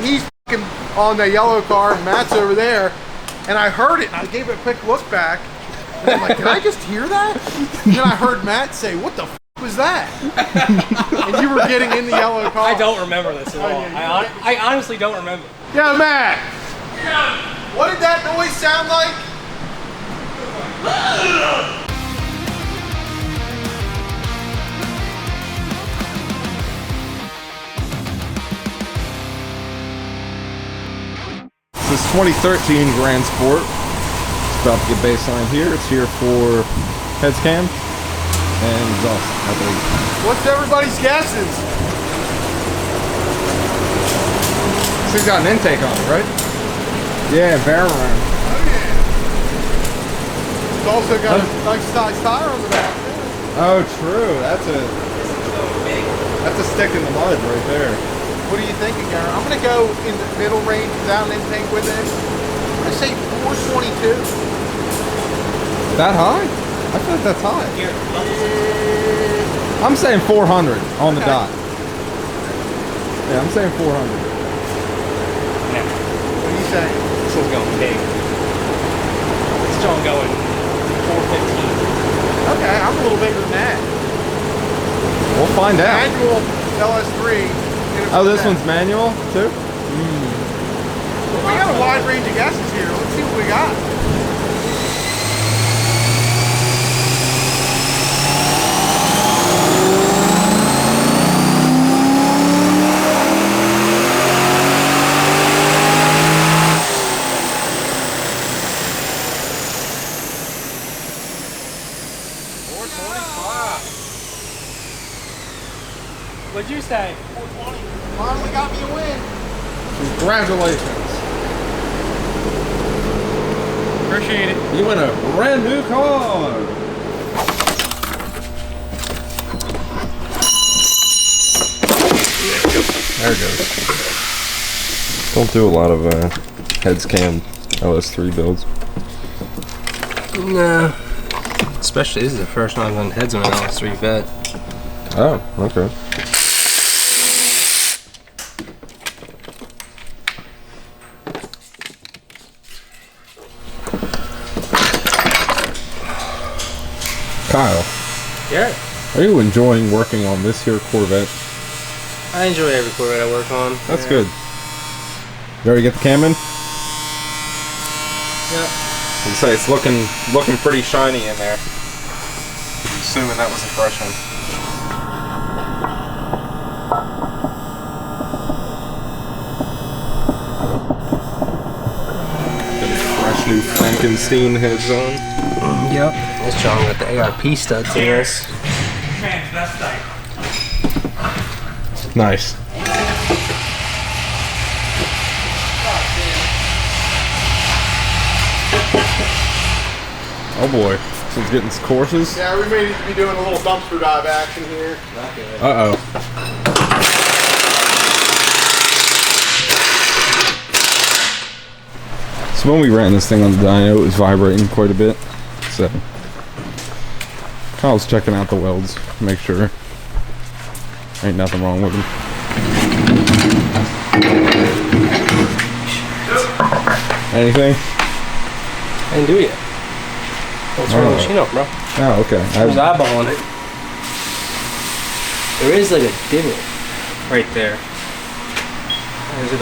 he's fucking on the yellow car, and Matt's over there, and I heard it, and I gave it a quick look back, and I'm like, did I just hear that? And then I heard Matt say, what the f was that? And you were getting in the yellow car. I don't remember this at all. I honestly don't remember. Yeah, Matt. Yeah. What did that noise sound like? This is 2013 Grand Sport. It's about to get baseline here. It's here for heads cam and exhaust, I believe. What's everybody's guesses? This thing's got an intake on it, right? Yeah, barrel round. Oh yeah. It's also got a nice size tire on the back. Oh, true. That's a stick in the mud right there. What are you thinking, Aaron? I'm going to go in the middle range without an intake with it. I'm going to say 422. That high? I feel like that's high. I'm saying 400 on the dot. Yeah, I'm saying 400. No. What are you saying? This one's going big. This one's going 415. Okay, I'm a little bigger than that. We'll find out. Manual LS3. Oh, this one's manual too? We got a wide range of guesses here. Let's see what we got. What'd you say? 420. Finally got me a win. Congratulations. Appreciate it. You win a brand new car. There it goes. Don't do a lot of heads cam LS3 builds. No. Especially, this is the first time I've done heads on an LS3 vet. Oh, okay. Kyle. Yeah. Are you enjoying working on this here Corvette? I enjoy every Corvette I work on. That's good. You already get the cam in? Yeah. I'd say it's looking pretty shiny in there. Assuming that was a fresh one. Fresh new Frankenstein heads on. Yep. This John got the ARP studs in this. Nice. Oh boy. So it's getting courses? Yeah, we may need to be doing a little dumpster dive action here. Uh-oh. So when we ran this thing on the dyno, it was vibrating quite a bit. So Kyle's checking out the welds, make sure ain't nothing wrong with them. Anything? I didn't do it yet. Don't turn the machine off, bro. Oh, okay. There's an eyeball on it. There is like a divot right there. There's it.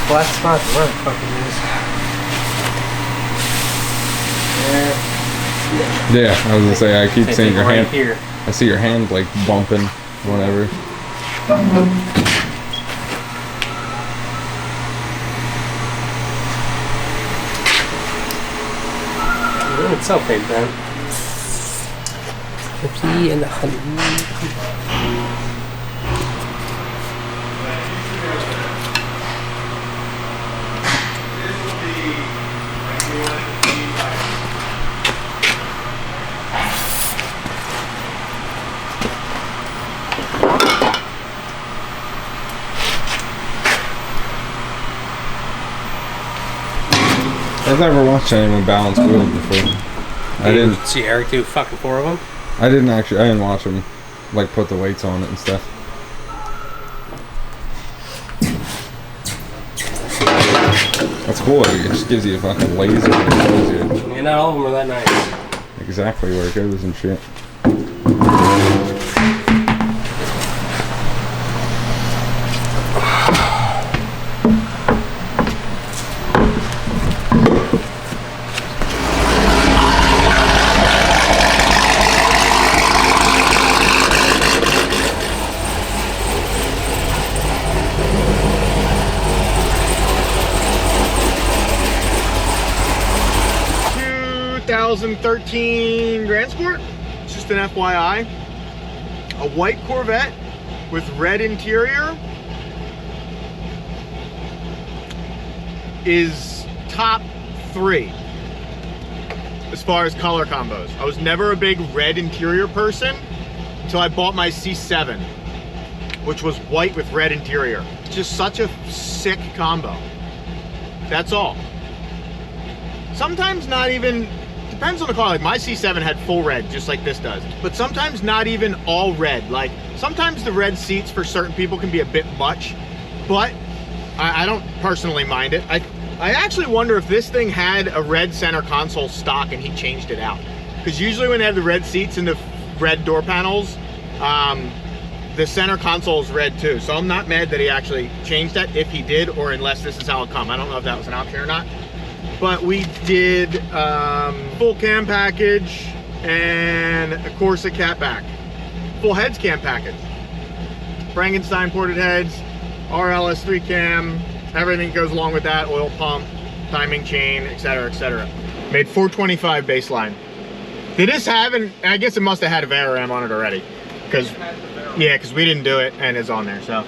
Flat spot, where the fuck it is. Yeah, I was gonna say, I keep seeing your right hand. Here. I see your hand like bumping, whatever. It's okay, man. 50 and 100. I've never watched anyone balance wheels before. I didn't see Eric do fucking 4 of them. I didn't watch him like put the weights on it and stuff. cool. It just gives you a fucking laser and it shows you Yeah, not all of them are that nice. exactly where it goes and shit. 2013 Grand Sport, just an FYI. A white Corvette with red interior is top 3 as far as color combos. I was never a big red interior person until I bought my C7, which was white with red interior. Just such a sick combo. That's all. Sometimes not even, depends on the car. Like my C7 had full red, just like this does. But sometimes not even all red. Like sometimes the red seats for certain people can be a bit much, but I don't personally mind it. I actually wonder if this thing had a red center console stock and he changed it out. Because usually when they have the red seats and the red door panels, the center console is red too. So I'm not mad that he actually changed that, if he did, or unless this is how it come. I don't know if that was an option or not. But we did full cam package and a Corsa catback. Full heads cam package. Frankenstein ported heads, our LS3 cam, everything goes along with that, oil pump, timing chain, etc., etc. Made 425 baseline. Did this have, and I guess it must have had a VRM on it already. Because we didn't do it and it's on there. So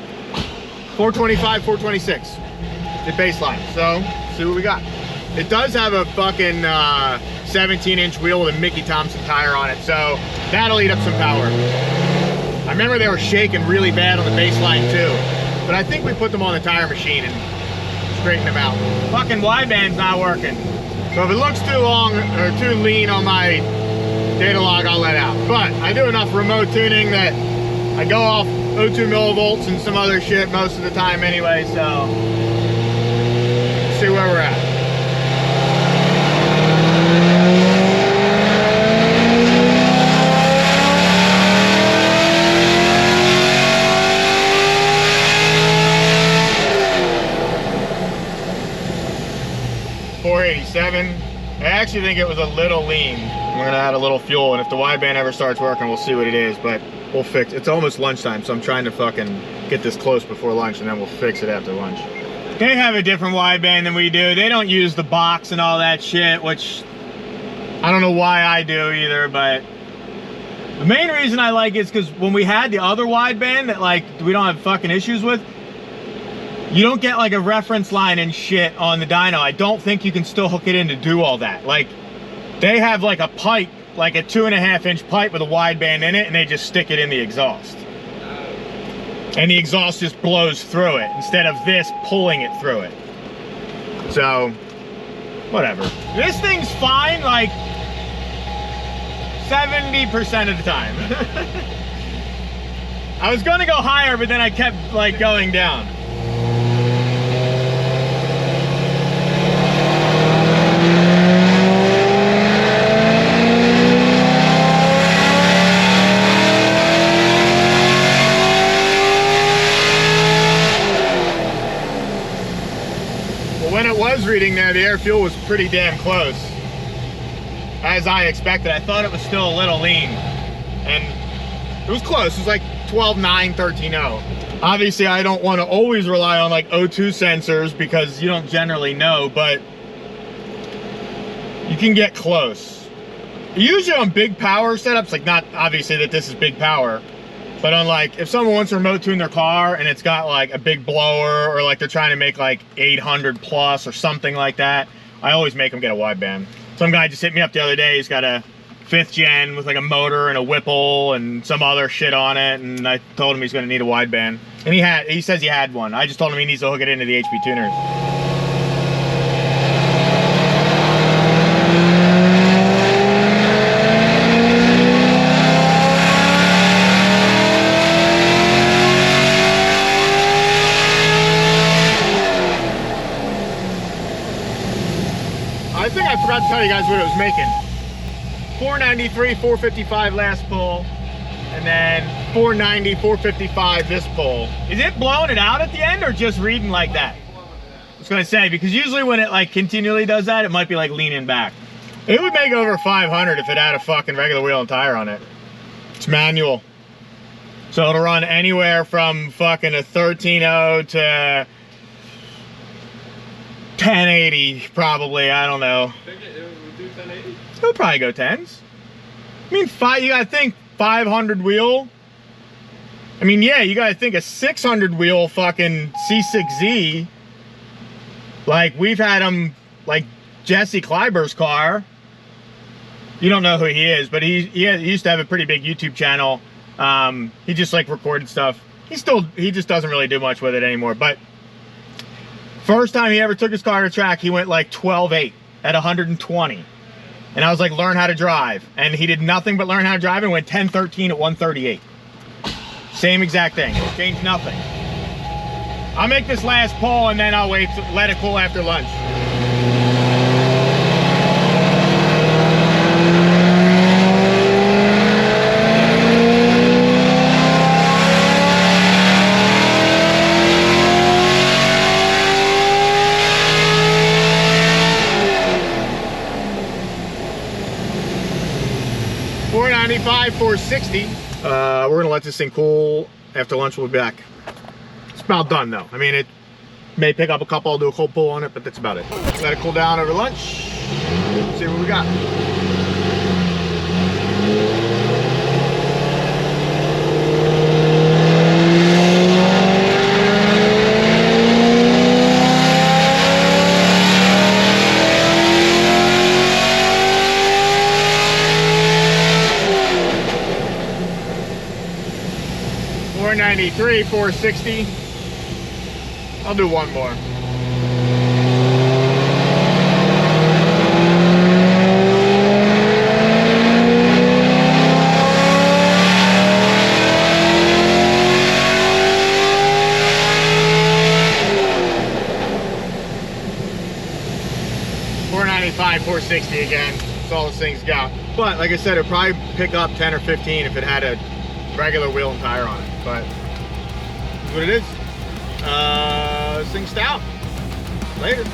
425, 426, the baseline. So see what we got. It does have a fucking 17-inch wheel with a Mickey Thompson tire on it, so that'll eat up some power. I remember they were shaking really bad on the baseline too, but I think we put them on the tire machine and straightened them out. Fucking wideband's not working. So if it looks too long or too lean on my data log, I'll let out. But I do enough remote tuning that I go off 0.2 millivolts and some other shit most of the time anyway, so let's see where we're at. I actually think it was a little lean. We're gonna add a little fuel, and if the wideband ever starts working, we'll see what it is, but we'll fix it. It's almost lunchtime, so I'm trying to fucking get this close before lunch, and then we'll fix it after lunch. They have a different wideband than we do. They don't use the box and all that shit, which I don't know why I do either, but the main reason I like it is because when we had the other wideband that like we don't have fucking issues with, you don't get like a reference line and shit on the dyno. I don't think you can still hook it in to do all that. Like they have like a pipe, like a 2.5-inch pipe with a wideband in it, and they just stick it in the exhaust. And the exhaust just blows through it instead of this pulling it through it. So, whatever. This thing's fine like 70% of the time. I was gonna go higher, but then I kept like going down. When it was reading there, the air fuel was pretty damn close. As I expected. I thought it was still a little lean. And it was close. It was like 12.9, 13.0. Obviously, I don't want to always rely on like O2 sensors because you don't generally know, but you can get close. Usually on big power setups, like not obviously that this is big power, but on like, if someone wants to remote tune their car and it's got like a big blower or like they're trying to make like 800 plus or something like that, I always make them get a wideband. Some guy just hit me up the other day, he's got a 5th gen with like a motor and a Whipple and some other shit on it, and I told him he's gonna need a wideband. And he says he had one. I just told him he needs to hook it into the HP tuners. forgot to tell you guys what it was making. 493, 455 last pull, and then 490, 455 this pull. Is it blowing it out at the end or just reading like that? I was gonna say, because usually when it like continually does that, it might be like leaning back. It would make over 500 if it had a fucking regular wheel and tire on it. It's manual. So it'll run anywhere from fucking a 13.0 to 1080 probably, I don't know. Think it would do 1080? It'll probably go 10s. I mean, you gotta think 500 wheel. I mean, yeah, you gotta think a 600 wheel fucking C6Z. Like, we've had them, like Jesse Kleiber's car. You don't know who he is, but he used to have a pretty big YouTube channel. He just like recorded stuff. He just doesn't really do much with it anymore. But first time he ever took his car to track, he went like 12.8 at 120. And I was like, learn how to drive. And he did nothing but learn how to drive and went 10.13 at 138. Same exact thing. Changed nothing. I'll make this last pull and then I'll wait to let it cool after lunch. $4.60. We're gonna let this thing cool. After lunch, we'll be back. It's about done though. I mean, it may pick up a couple. I'll do a cold pull on it, but that's about it. Let it cool down over lunch. See what we got. $4.93, $4.60. I'll do one more. $4.95, $4.60 again. That's all this thing's got. But like I said, it'd probably pick up 10 or 15 if it had a regular wheel and tire on it. But that's what it is. This thing's stout. Later.